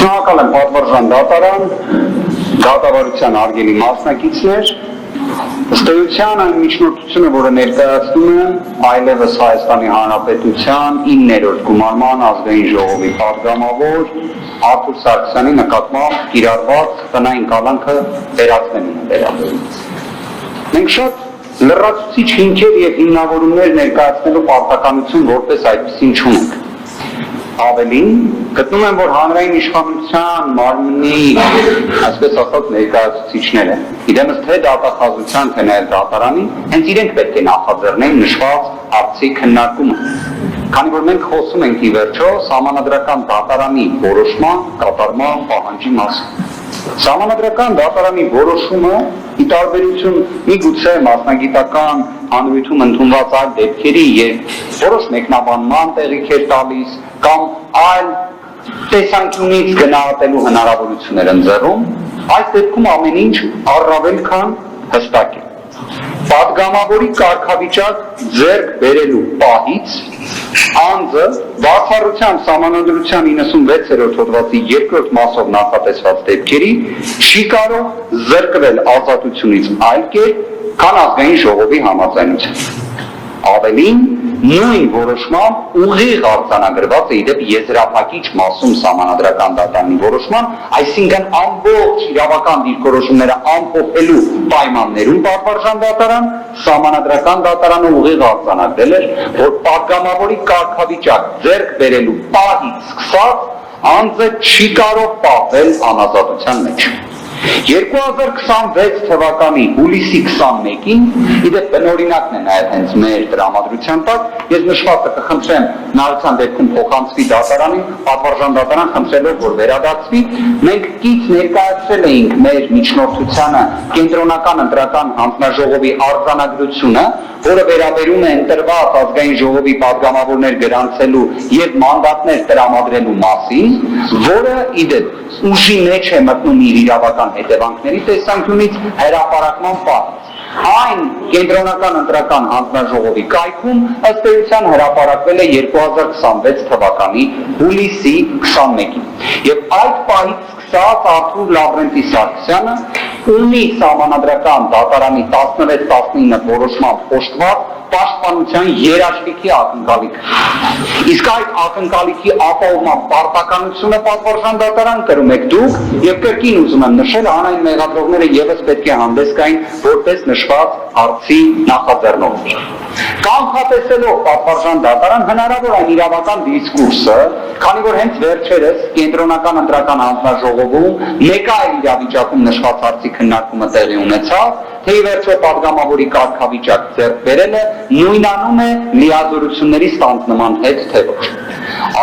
Շնորհակալ եմ պատվարժան դատարան, դատավարության արգելի մասնակիցներ, ըստ էության այն միջնորդությունը, որը ներկայացնում եմ, այլևս Հայաստանի Հանրապետության 9-րդ գումարման ազգային ժողովի պատգամավոր Արթուր Սարգսյանի նկատմամբ կիրառված տնային կալանքը վերացնելուն է վերաբերում։ Մենք շատ լրացուցիչ հիմքեր եւ հիմնավորումներ ներկայացնելու պարտականություն որպես այդպեսին չունենք։ Ավելին, գտնում եմ, որ հանրային իշխանության մարմնի, այսպես ասած, ներկայացուցիչները, իրենից թե դատախազության, թե նաև դատարանի, հենց իրենք պետք է նախաձեռնեն նշված հարցի քննարկումը։ Քանի որ մենք խոսում ենք ի վերջո սահմանադրական դատարանի որոշման կատարման պահանջի մասին։ Սահմանադրական դատարանի որոշումը ի տարբերություն միգուցե մասնագիտական հանրությունում ընդունված այլ դեպքերի, երբ որոշ մեկնաբանման տեղիք էր տալիս կամ այլ տեսանկյունից գնահատելու հնարավորություններ ընձեռում, այս դեպքում ամեն ինչ առավել քան հստակ է։ Պատգամավորի կարգավիճակ ձեռք բերելու պահից անձը բացառությամբ սահմանադրության 96-րդ հոդվածի 2-րդ մասով նախատեսված դեպքերի չի կարող զրկվել ազատությունից այլ կերպ, քան ազգային ժողովի համաձայնությամբ։ Ավելին, նույն որոշմամբ ուղիղ արձանագրված է իդեպ եզրափակիչ մասում սահմանադրական դատարանի որոշման, այսինքն ամբողջ իրավական դիրքորոշումները ամփոփելու պայմաններում պատվարժան դատարան, սահմանադրական դատարանը ուղիղ արձանագրել էր, որ պատգամավորի կարգավիճակ ձեռք բերելու պահից սկսած անձը չի կարող պահվել անազատության մեջ։ 2026 թվականի հուլիսի 21-ին, իդեպ բնօրինակն է նաև հենց մեր տրամադրության տակ, ես նշվածը կխնդրեմ նարության դեպքում փոխանցվի դատարանին, պատվարժան դատարան խնդրելով, որ վերադարձվի, մենք կից ներկայացրել էինք մեր միջնորդությանը կենտրոնական ընտրական հանձնաժողովի արձանագրությունը, որը վերաբերում է ընտրված ազգային ժողովի պատգամավորներ գրանցելու եւ մանդատներ տրամադրելու մասին, որը իդեպ ուժի մեջ է մտնում իր իրավական հետևանքների տեսանկյունից հրապարակման պահից։ Այն կենտրոնական ընտրական հանձնաժողովի կայքում ըստ էության հրապարակվել է 2026 թվականի հուլիսի 21-ին։ Եվ այդ պահից սկսած Արթուր Լավրենտի Սարգսյանը ունի սահմանադրական դատարանի 16-19 որոշմամբ օժտված պաշտպանության երաշխիքի ակնկալիք։ Իսկ այդ ակնկալիքի ապահովման պարտականությունը պատվարժան դատարան կրում եք դուք եւ կրկին ուզում եմ նշել, հանրային մեղադրողները եւս պետք է հանդես գային որպես նշված հարցի նախաձեռնողներ։ Կանխատեսելով պատվարժան դատարան հնարավոր այն իրավական դիսկուրսը, քանի որ հենց վերջերս կենտրոնական ընտրական հանձնաժողովում մեկ այլ իրավիճակում նշված հարցի քննարկումը տեղի ունեցավ, թե ի վերջո պատգամավորի կարգավիճակ ձեռք բերելը նույնանում է լիազորությունների ստանձնման հետ թե ոչ։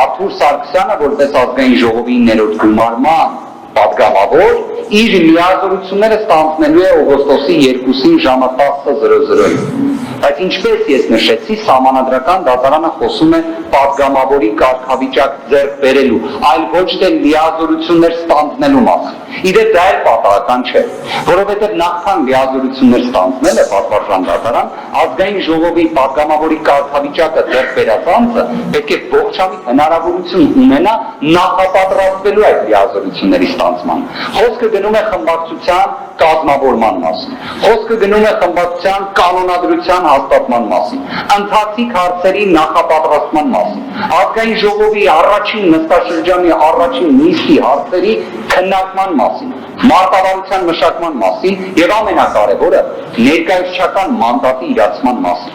Արթուր Սարգսյանը որպես ազգային ժողովի 9-րդ գումարման պատգամավոր իր լիազորությունները ստանձնելու է օգոստոսի 2-ին ժամը 10:00-ին։ Բայց ինչպես ես նշեցի, սահմանադրական դատարանը խոսում է պատգամավորի կարգավիճակ ձեռք բերելու, այլ ոչ թե լիազորություններ ստանձնելու մասին։ Իդեպ դա էլ պատահական չէ, որովհետև նախքան լիազորություններ ստանձնել է պատվարժան դատարան, ազգային ժողովի պատգամավորի կարգավիճակը ձեռք բերած անձը պետք է ողջամիտ հնարավորություն ունենա նախապատրաստվելու այդ լիազորությունների ստանձնման։ Խոսքը գնում է խմբակցության կազմավորման մասին, խոսքը գնում է խմբակցության կանոնադրության հաստատման մասին, ընթացիկ հարցերի նախապատրաստման մասին, ազգային ժողովի առաջին նստաշրջանի առաջին նիստի հարցերի քննարկման մասին, մարտավարության մշակման մասին եւ ամենակարևորը ներկայացչական մանդատի իրացման մասին։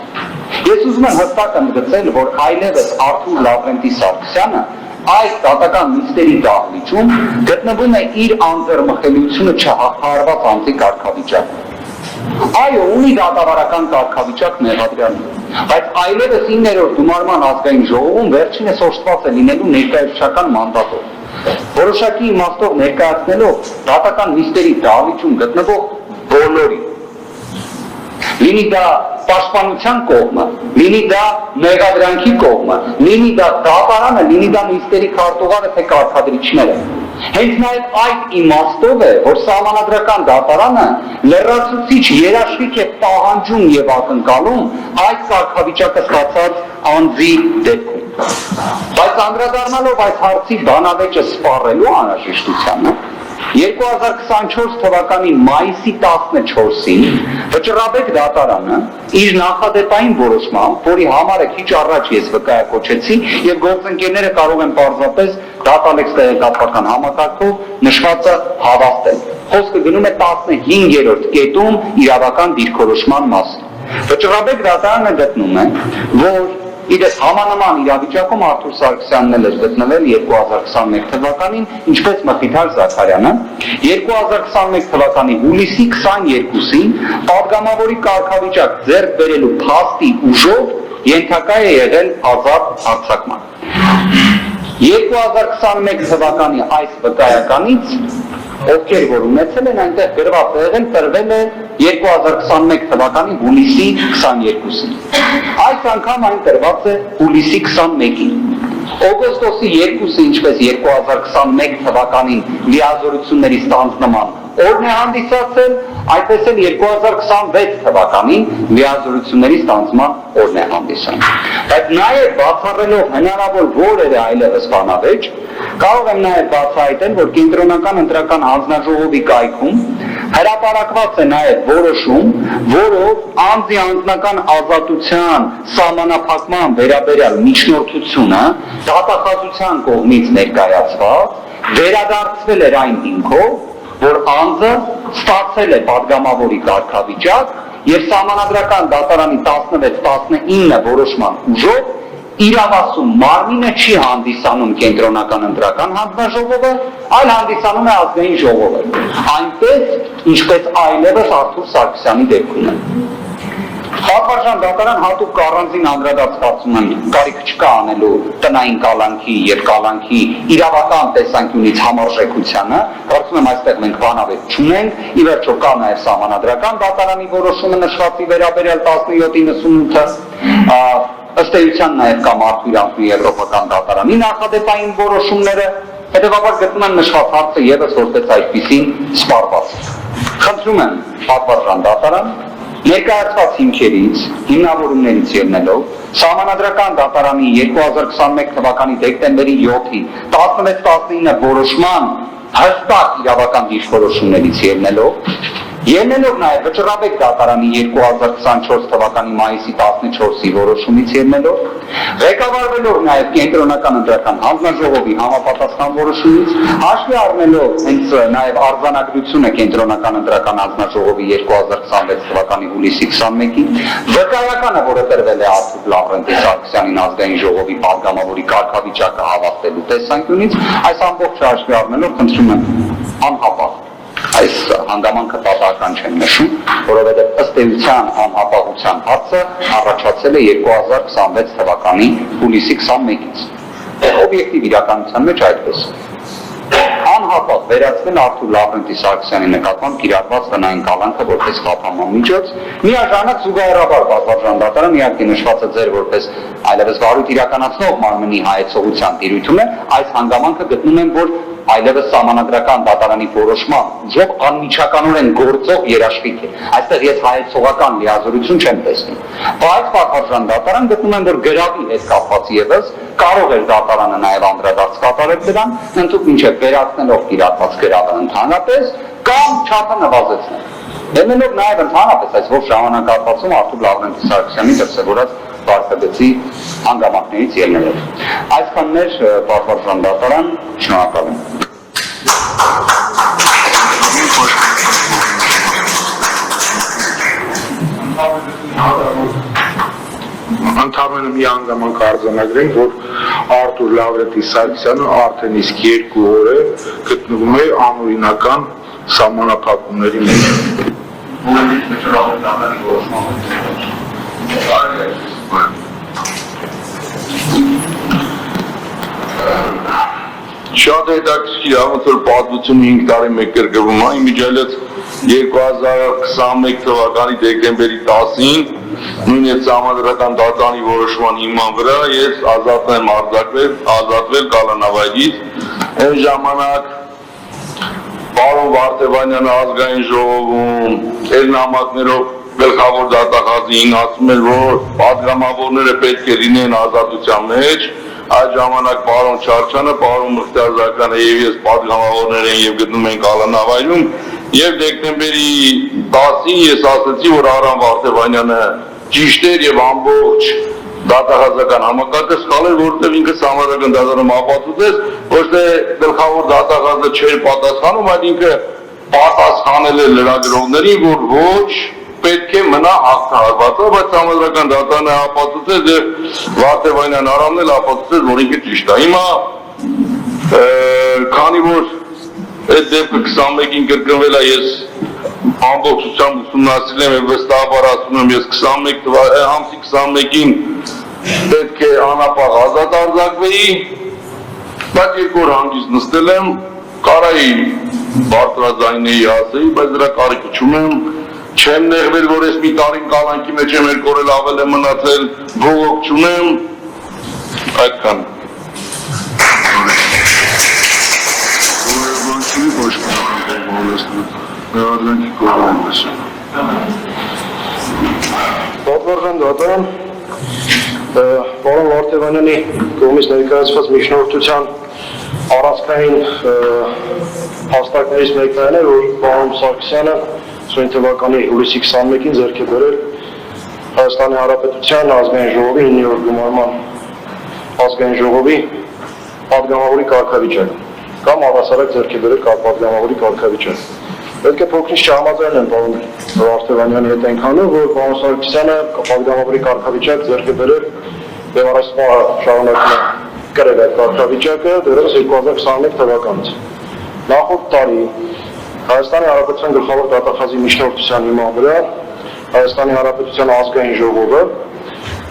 Ես ուզում եմ հստակ ընդգծել, որ այլևս Արթուր Լավրենտի Սարգսյանը այս դատական նիստերի դահլիճում գտնվում է իր անձեռմխելիությունը չհաղթահարված անձի կարգավիճակում։ Այո, ունի դատավարական կարգավիճակ մեղադրյալը, բայց այլևս 9-րդ գումարման ազգային ժողովում վերջինս օժտված է լինելու ներկայացչական մանդատով։ Որոշակի իմաստով ներկայացնելով դատական նիստերի դահլիճում գտնվող բոլորի, լինի դա պաշտպանության կողմը, լինի դա մեղադրանքի կողմը, լինի դա դատարանը, լինի դա նիստերի քարտուղարը, թե կարգադրիչները, Հենց նաև այդ իմաստով է, որ Սահմանադրական դատարանը լրացուցիչ երաշխիք է պահանջում եւ ակնկալում այդ կարգավիճակը ստացած անձի դեպքում։ Բայց անդրադառնալով այս հարցի բանավեճը սպառելու անհրաժեշտությանը 2024 թվականի մայիսի 14-ին Վճռաբեկ դատարանը իր նախադեպային որոշմամբ, որի համար քիչ առաջ ես վկայակոչեցի եւ գործընկերները կարող են պարզապես դատալեքս տեղեկատվական համակարգով նշվածը հավաստել։ Խոսքը գնում է 15-րդ կետում իրավական դիրքորոշման մասին։ Վճռաբեկ դատարանը գտնում է, որ Իրես համանման իրավիճակում Արթուր Սարգսյանն էլ էր գտնվել 2021 թվականին, ինչպես Մխիթար Զաքարյանը, 2021 թվականի հուլիսի 22-ին պատգամավորի կարգավիճակ ձեռք բերելու փաստի ուժով ենթակա է եղել ազատ արձակման։ 2021 թվականի այս վկայականից ովքեր որ ունեցել են այնտեղ գրված եղել տրվել է 2021 թվականի հուլիսի 22-ին։ Այս անգամ այն տրված է հուլիսի 21-ին։ Օգոստոսի 2-ը ինչպես 2021 թվականին լիազորությունների ստանձնման օրն է հանդիսացել, այդպես էլ 2026 թվականին լիազորությունների ստանձնման օրն է հանդիսանում։ Բայց նաև բացառելով հնարավոր որևէ այլևս բանավեճ, կարող եմ նաև բացահայտել, որ Կենտրոնական ընտրական հանձնաժողովի կայքում հրապարակված է նաև որոշում, որով անձի անձնական ազատության սահմանափակման վերաբերյալ միջնորդությունը դատախազության կողմից ներկայացված վերադարձվել էր այն հիմքով, որ անձը ստացել է պատգամավորի կարգավիճակ եւ Սահմանադրական դատարանի 16-19 որոշման ուժով իրավասու մարմինը չի հանդիսանում Կենտրոնական ընտրական հանձնաժողովը, այլ հանդիսանում է ազգային ժողովը, այնպես ինչպես այլևս Արթուր Սարգսյանի դեպքում է։ Պատվարժան դատարան հատուկ առանձին անդրադարձում են կարիք չկա անելու տնային կալանքի եւ կալանքի իրավական տեսանկյունից համարժեքությանը, կարծում եմ այստեղ մենք բանավեճ չունենք, ի վերջո կա նաեւ Սահմանադրական դատարանի որոշումը նշվածի վերաբերյալ 1798-ը, ըստ էության նաեւ կա Մարդու իրավունքի եվրոպական դատարանի նախադեպային որոշումները, հետեւաբար գտնում եմ նշված հարցը եւս որպես այդպիսին սպառված։ Խնդրում եմ պատվարժան դատարան ներկայացված հիմքերից, հիմնավորումներից ելնելով, Սահմանադրական դատարանի 2021 թվականի դեկտեմբերի 7-ի 16-19 որոշման հստակ իրավական դիրքորոշումներից ելնելով նաև Վճռաբեկ դատարանի 2024 թվականի մայիսի 14-ի որոշումից ելնելով, ղեկավարվելով նաև Կենտրոնական ընտրական հանձնաժողովի համապատասխան որոշումից, հաշվի առնելով հենց նաև արձանագրությունը Կենտրոնական ընտրական հանձնաժողովի 2026 թվականի հուլիսի 21-ին, վկայականը, որը տրվել է Արթուր Լավրենտի Սարգսյանին ազգային ժողովի պատգամավորի կարգավիճակը հավաստելու տեսանկյունից, այս ամբողջը հաշվի առնելով խնդրում եմ անհապաղ այս հանգամանքը պատահական չեն նշում, որովհետև ըստ էության անհապաղության հարցը առաջացել է 2026 թվականի հուլիսի 21-ից։ Օբյեկտիվ իրականության մեջ այդպես։ Անհապաղ վերացնել Արթուր Լավրենտի Սարգսյանի նկատմամբ կիրառված տնային կալանքը որպես խափանման միջոց, միաժամանակ զուգահեռաբար պատվարժան դատարանը իհարկե նշվածը ձեր որպես այլևս վարույթ իրականացնող մարմնի հայեցողության տիրույթում է, այս հանգամանքը գտնում են, որ այլևս Սահմանադրական դատարանի որոշմամբ ուժով անմիջականորեն գործող երաշխիք է։ Այստեղ ես հայեցողական լիազորություն չեմ տեսնում։ Բայց պատվարժան դատարան գտնում եմ, որ գրավի հետ կապված եւս կարող էր դատարանը նաեւ անդրադարձ կատարել դրան, ընդհանուր մինչեւ վերացնելով կիրառված գրավը ընդհանրապես կամ չափը նվազեցնել։ Ելնելով նաեւ ընդհանրապես այս ողջ ժամանակահատվածում Արթուր Լավրենտի Սարգսյանի դրսևորած վարկագծի հանգամանքներից ելնելով։ Այսքաններ պատվարժան դատարան, շնորհակալ եմ։ Ընդհանրապես մի հանգամանք արձանագրենք, որ Արթուր Լավրենտի Սարգսյանը արդեն իսկ 2 օր է գտնվում է անօրինական սահմանափակումների մեջ։ Շատ հետաքրքիր է, ոնց որ պատմությունը 5 տարի մեկ կրկնվում է, իմիջիայլոց 2021 թվականի դեկտեմբերի 10-ին նույն այդ Սահմանադրական դատարանի որոշման հիման վրա ես ազատվել կալանավայրից, այն ժամանակ Պարոն Վարդևանյանը ազգային ժողովում էլ նամակներով գլխավոր դատախազին ասում էր, որ պատգամավորները պետք է լինեն ազատության մեջ, այդ ժամանակ պարոն Չարչյանը, պարոն Մխիթարզակյանը եւ ես պատգամավորներ են եւ գտնում ենք Ալանավայրում եւ դեկտեմբերի 10-ին ես ասացի, որ Արամ Վարդևանյանը ճիշտ էր եւ ամբողջ դատախազական համակարգը սխալ էր, որովհետեւ ինքը համարական դատարանում ապացուցեց, ոչ թե գլխավոր դատախազը չէր պատասխանում, այլ ինքը պատասխանել էր լրագրողներին, որ ոչ պետք է մնա հաղթահարվածը, բայց համադրական դատարանը ապացուցեց եւ Վարդևանյան Արամն էլ ապացուցեց, որ ինքը ճիշտ է։ Հիմա քանի որ այդ դեպքը 21-ին կրկնվել է, ես ամբողջությամբ ուսումնասիրել եմ եւ վստահաբար ասում եմ, ես 21 ամսի 21-ին պետք է անապահ ազատ արձակվեի, բայց երկու օր հանգիստ նստել եմ, կարայի բարձրաձայնեի ասեի, բայց դրա կարիքը չունեմ, չեմ նեղվել, որ ես մի տարին կալանքի մեջ եմ, երկու օր էլ ավել եմ մնացել, բողոք չունեմ, այդքան։ Պատվարժան դատարան, պարոն Վարդևանյանի կողմից ներկայացված միջնորդության առանցքային հաստատներից մեկն այն է, որ պարոն Սարգսյանը սույն թվականի հուլիսի 21-ին ձեռք է բերել Հայաստանի Հանրապետության ազգային ժողովի 9-րդ գումարման ազգային ժողովի պատգամավորի կարգավիճակ կամ առհասարակ ձեռք է բերել պատգամավորի կարգավիճակ։ Պետք է փոքրինչ չհամաձայնեմ պարոն Վարդևանյանի հետ այնքանով, որ պարոն Սարգսյանը պատգամավորի կարգավիճակ ձեռք է բերել եւ առայժմ շարունակում է կրել այդ կարգավիճակը դեռևս 2021 թվականից։ Նախորդ տարի Հայաստանի Հանրապետության գլխավոր դատախազի միջնորդության հիման վրա Հայաստանի Հանրապետության ազգային ժողովը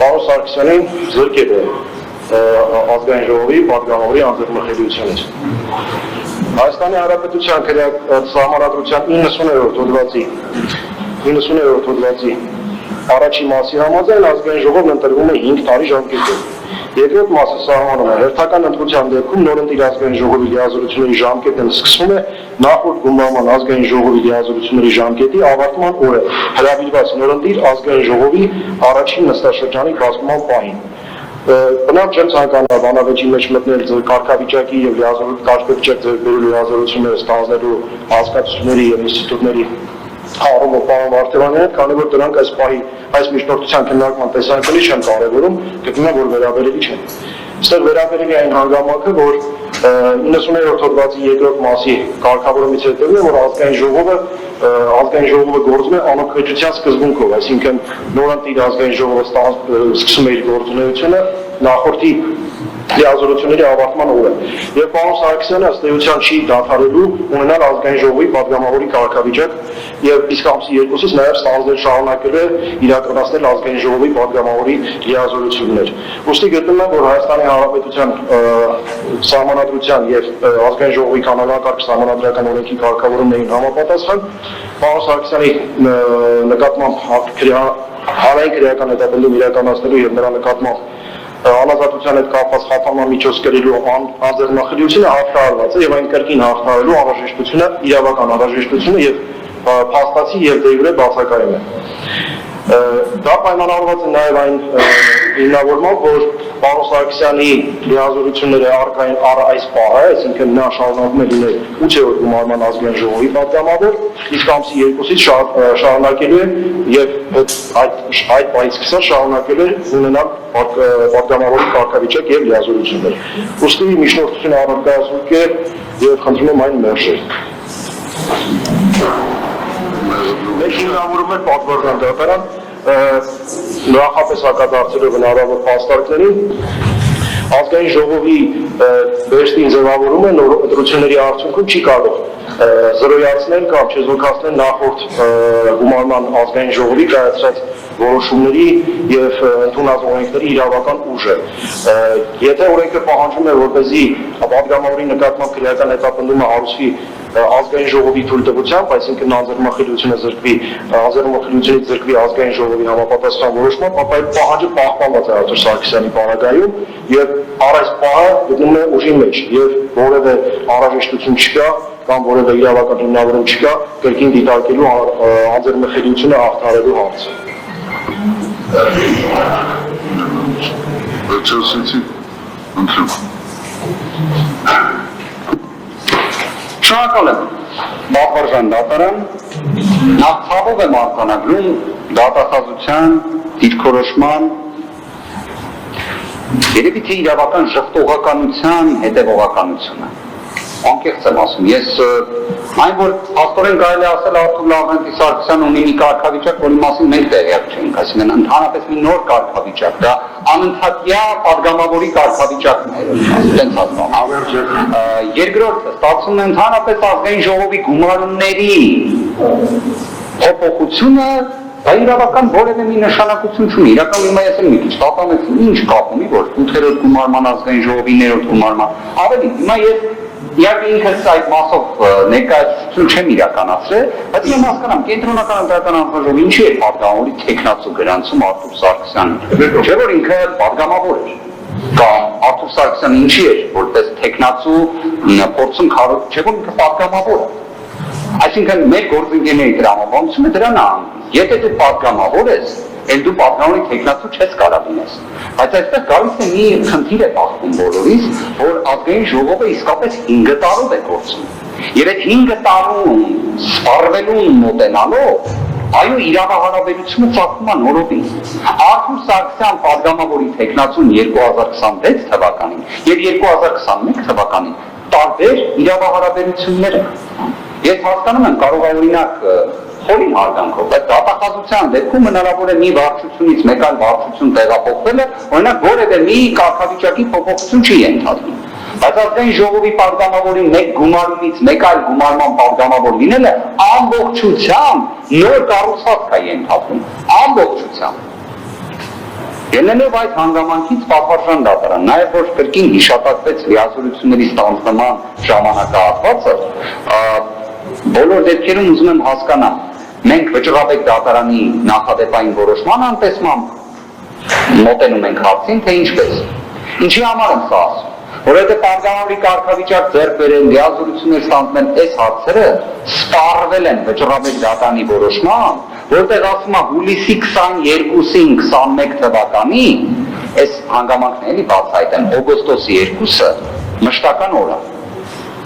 պարոն Սարգսյանին զրկել է ազգային ժողովի պատգամավորի անձեռնմխելիությունից։ Հայաստանի Հանրապետության Սահմանադրության 90-րդ հոդվածի առաջի մասի համաձայն ազգային ժողովն ընտրվում է 5 տարի ժամկետով։ Երկրորդ մասը սահմանում է հերթական ընտրության դեպքում նորընտիր ազգային ժողովի լիազորությունների ժամկետն սկսվում է նախորդ գումարման ազգային ժողովի լիազորությունների ժամկետի ավարտման օրը հրավիրված նորընտիր ազգային ժողովի առաջին նստաշրջանի բացման պահին։ Բնավ չեմ ցանկանա բանավեճի մեջ մտնել կարգավիճակի եւ կարգավիճակ ձեռքբերելու լիազորությունները ստանձնելու հասկացությունների եւ ինստիտուտների հարումը պարոն Վարդևանյանը, քանի որ դրանք այս պահի այս միջնորդության քննարկման տեսանկյունից չեն կարևորում, գտնում եմ, որ վերաբերելի չեն։ Այստեղ վերաբերելի այն հանգամանքը, որ 90-րդ հոդվածի երկրորդ մասի կարգավորումից հետևում է, որ ազգային ժողովը գործում է անօգնության սկզբունքով, այսինքն նորընտիր ազգային ժողովը սկսում է իր գործունեությունը նախորդի լիազորությունների ավարտման օրը։ Եվ պարոն Սարգսյանը ըստ էության չի դադարելու ունենալ ազգային ժողովի պատգամավորի կարգավիճակ եւ իսկ ամսի 2-ից նաեւ ստանձնել շարունակել է իրականացնել ազգային ժողովի պատգամավորի լիազորություններ։ Ոստի գտնում եմ, որ Հայաստանի Հանրապետության Սահմանադրության եւ ազգային ժողովի կանոնակարգ սահմանադրական օրենքի կարգավորումներին համապատասխան պարոն Սարգսյանի նկատմամբ հանրային քրեական հետապնդում իրականացնելու եւ նրա նկատմամբ անազատության հետ կապված խափանման միջոց կրելու անձեռնմխելիությունը հաղթահարված է եւ այն կրկին հաղթահարելու անհրաժեշտությունը իրավական անհրաժեշտությունը եւ փաստացի եւ դեպի բացակայում է։ Դա պայմանավորված է նաեւ այն հիմնավորմամբ, որ պարոն Սարգսյանի լիազորությունները առկային առ այս պահը, այսինքն նա շարունակում է լինել 8-րդ գումարման ազգային ժողովի պատգամավոր, իսկ ամսի 2-ից շարունակելու է եւ այդ պահից սկսած շարունակելու է ունենալ պատգամավորի կարգավիճակ եւ լիազորություններ։ Ոստի միջնորդությունը առարկայացնում է եւ խնդրում եմ այն մերժել։ Մեկ հիմնավորում է պատվարժան դատարան նախապես հակադարձելով հնարավոր փաստարկներին ազգային ժողովի վերջին ձևավորումը նոր ընտրությունների արդյունքում չի կարող զրոյացնել կամ չեզոքացնել նախորդ գումարման ազգային ժողովի կայացրած որոշումների եւ ընդունած օրենքների իրավական ուժը։ Եթե օրենքը պահանջում է որպեսզի պատգամավորի նկատմամբ քրեական հետապնդումը հարուցվի ազգային ժողովի թույլտվությամբ, այսինքն անձեռնմխելիությունը անձեռնմխելիությունից զրկվի ազգային ժողովի համապատասխան որոշմամբ, ապա այդ պահանջը պահպանված է Արտուր Սարգսյանի պարագայում եւ առ այս պահը գտնվում է ուժի մեջ եւ որևէ անհրաժեշտություն չկա կամ որևէ իրավական հիմնավորում չկա կրկին դիտարկելու անձեռնխելիությունը հաղթահարելու հարցը։ Շնորհակալ եմ, Բաղարժան դատարան, նախ ցավով եմ արձանագրում դատախազության, դիրքորոշման, երևի թե իրավական ժխտողականության հետևողականությունը։ Անկեղծ եմ ասում, ես այն որ հաստորեն կարելի ասել Արթուր Լավրենտի Սարգսյանը ունի մի կարգավիճակ, որի մասին մենք տեղյակ չենք, այսինքն ընդհանրապես մի նոր կարգավիճակ, դա անընդհատյա падգամավորի կարգավիճակն է, այդպես ասում։ Երկրորդը ստացվում է ընդհանրապես ազգային ժողովի գումարումների փոփոխությունը, դա իրավական որևէ մի նշանակություն չունի։ Իրականում հիմա ես մի քիչ տատանեցի, ինչ կապ ունի, որ 8-րդ գումարման ազգային ժողովի 9-րդ գումարման, ավելի հիմա ես իհարկե ինքս այդ մասով ներկայացություն չեմ իրականացրել, բայց ես հասկանամ կենտրոնական ընտրական հանձնաժողովը ինչի է падգամավորի տեխնացու գրանցում Արթուր Սարգսյանին, չէ՞ որ ինքը падգամավոր էր, կամ Արթուր Սարգսյանը ինչի էր որպես տեխնացու փորձում քարոտ, չէ՞ որ ինքը падգամավոր է։ Այսինքն մեր գործընկերների տրամաբանությունը դրան է, եթե դու падգամավոր ես, էլ դու падգամավորի տեխնացու չես կարող լինես։ Բայց այստեղ գալիս է մի խնդիր է բախվում բոլորիս, որ ազգային ժողովը իսկապես 5 տարով է գործում։ Եվ այդ 5 տարում սպառվելուն մոտենալով, այո, իրավահարաբերությունը ծագում է նորովին։ Արթուր Սարգսյան падգամավորի տեխնացուն 2026 թվականին եւ 2021 թվականին տարբեր իրավահարաբերություններ են։ Ես հասկանում եմ, կարող է օրինակ խորին հարգանքով, բայց դատախազության դեպքում հնարավոր է մի վարչությունից մեկ այլ վարչություն տեղափոխվելը, օրինակ որևէ մի կարգավիճակի փոփոխություն չի ենթադրում։ Բայց ազգային ժողովի падգամավորի մեկ գումարումից մեկ այլ գումարման падգամավոր լինելը ամբողջությամբ նոր կառուցվածք է ենթադրում, ամբողջությամբ։ Ելնելով այդ հանգամանքից Պատվարժան դատարան, նաև որ կրկին հիշատակվեց լիազորությունների ստանձնման ժամանակահատվածը, բոլոր դեպքերում ուզում եմ հասկանալ, մենք վճռաբեկ դատարանի նախադեպային որոշման անտեսմամբ մոտենում ենք հարցին, թե ինչպես։ Ինչի համար եմ սա ասում, որովհետև падգամավորի կարգավիճակ ձեռք բերել, լիազորություններ ստանձնել այս հարցերը սպառվել են վճռաբեկ դատարանի որոշմամբ, որտեղ ասում է հուլիսի 22-ին 21 թվականի, այս հանգամանքն էլի բացահայտեմ, օգոստոսի 2-ը մշտական օր է։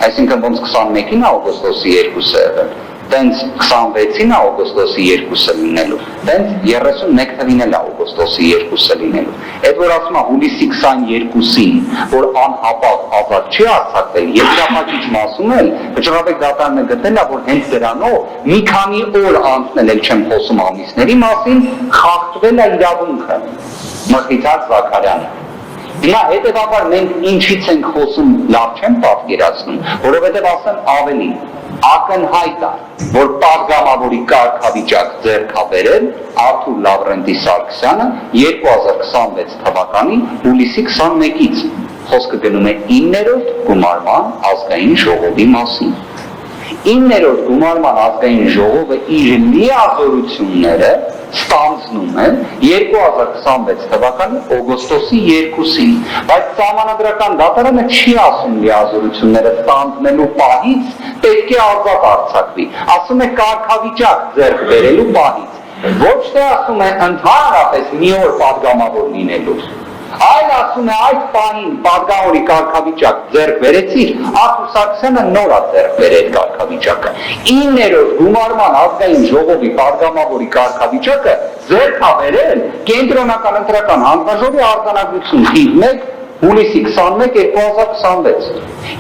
Այսինքն ոնց 21-ին է օգոստոսի 2-ը եղել, տենց 26-ին է օգոստոսի 2-ը լինելու, տենց 31 թվին է օգոստոսի 2-ը լինելու։ Այդ որ ասում է հուլիսի 22-ին, որ անհապաղ ազատ չի արձակվել, երկրապահիչ մասում էլ վճռաբեկ դատարանը գտել է, որ հենց դրանով մի քանի օր անցնել էլ չեմ խոսում ամիսների մասին, խախտվել է իրավունքը Մխիթար Զաքարյանի։ Հիմա հետևաբար մենք ինչից ենք խոսում լավ չեմ պատկերացնում, որովհետև ասեմ ավելի, ակնհայտ է, որ падգամավորի կարգավիճակ ձեռք է բերել Արթուր Լավրենտի Սարգսյանը 2026 թվականի հուլիսի 21-ից, խոսքը գնում է 9-րդ գումարման ազգային ժողովի մասին։ 9-րդ գումարման ազգային ժողովը իր լիազորությունները ստանձնում է 2026 թվականի օգոստոսի 2-ին, բայց Սահմանադրական դատարանը չի ասում լիազորությունները ստանձնելու պահից պետք է ազատ արձակվի, ասում է կարգավիճակ ձեռք բերելու պահից, ոչ թե ասում է ընդհանրապես մի օր падգամավոր լինելու, այլ ասում է այդ պահին падգամավորի կարգավիճակ ձեռք բերեցիր, Արթուր Սարգսյանը նոր է ձեռք բերել կարգավիճակը։ 9-րդ գումարման ազգային ժողովի падգամավորի կարգավիճակը ձեռք է բերել կենտրոնական ընտրական հանձնաժողովի արձանագրություն թիվ 1 հուլիսի 21-2026։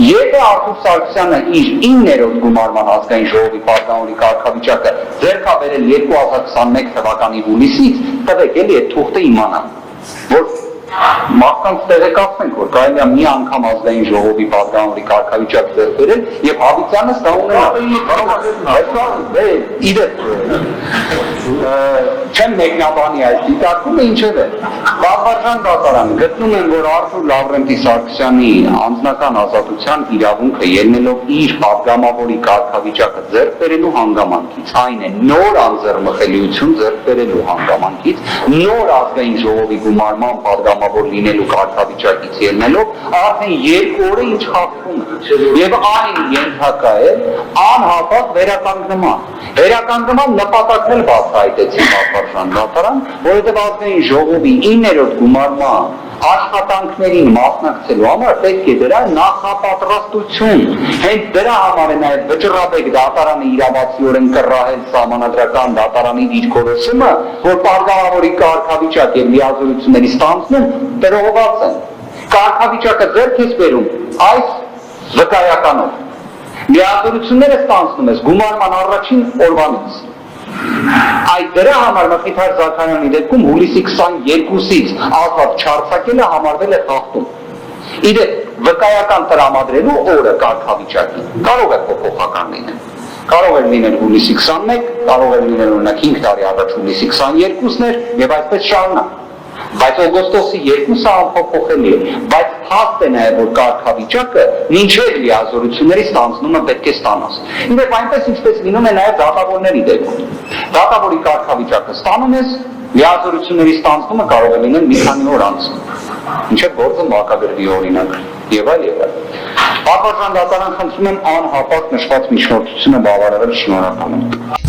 Եթե Արթուր Սարգսյանը իր 9-րդ գումարման ազգային ժողովի падգամավորի կարգավիճակը ձեռք է բերել 2021 թվականի հուլիսից, տվեք էլի այդ թուղթը իմանան, որ մարդկանց տեղեկացնենք, որ կարելի է մի անգամ ազգային ժողովի падգամավորի կարգավիճակ ձեռք բերել եւ Հավիտյանը սա ունենա։ չեմ մեկնաբանի այս դիտարկումը ինչև է։ Բաղբարժան դատարանը գտնում են, որ Արթուր Լավրենտի Սարգսյանի անձնական ազատության իրավունքը ելնելով իր պատգամավորի կարգավիճակը ձեռք բերելու հանգամանքից, այն է նոր անձեռնմխելիություն ձեռք բերելու հանգամանքից, նոր ազգային ժողովի գումարման պատգամավոր լինելու կարգավիճակից ելնելով, արդեն 2 օրը ինչ խախտում է։ Եվ այն ենթակա է անհապաղ վերականգնման։ Վերականգնման նպատակն էլ բացահայտեցին Բաղբարժան դատարան, որովհետև ազգային ժողովի 9-րդ գումարման աշխատանքներին մասնակցելու համար պետք է դրա նախապատրաստություն։ Հենց դրա համար է նաև վճռաբեկ դատարանը իրավացիորեն կռահել սահմանադրական դատարանի դիրքորոշումը, որ պատգամավորի կարգավիճակ եւ լիազորությունների ստանձնում տրողված են։ Կարգավիճակը ձեռք ես բերում այս վկայականով։ Լիազորությունները ստանձնում ես գումարման առաջին օրվանից։ Այդ դրա համար Մխիթար Զաքարյանի դեպքում հուլիսի 22-ից ազատ չարձակելը համարվել է խախտում։ Իդեպ վկայական տրամադրելու օրը կարգավիճակի կարող է փոփոխական լինել։ Կարող է լինել հուլիսի 21, կարող է լինել օրինակ 5 տարի առաջ հուլիսի 22-ն էր եւ այսպես շարունակ։ Բայց օգոստոսի 2-ը անփոփոխելի է, բայց փաստ է նաև որ կարգավիճակը մինչև լիազորությունների ստանձնումը պետք է ստանաս։ Իդեպ այնպես ինչպես լինում է նաև դատավորների դեպքում։ Դատավորի կարգավիճակը ստանում ես, լիազորությունների ստանձնումը կարող է լինել մի քանի օր անց, մինչև գործը մակագրվի օրինակ եւ այլ եւ այլ։ Բաղբարժան դատարան խնդրում եմ անհապաղ նշված միջնորդությունը բավարարել, շնորհակալ եմ։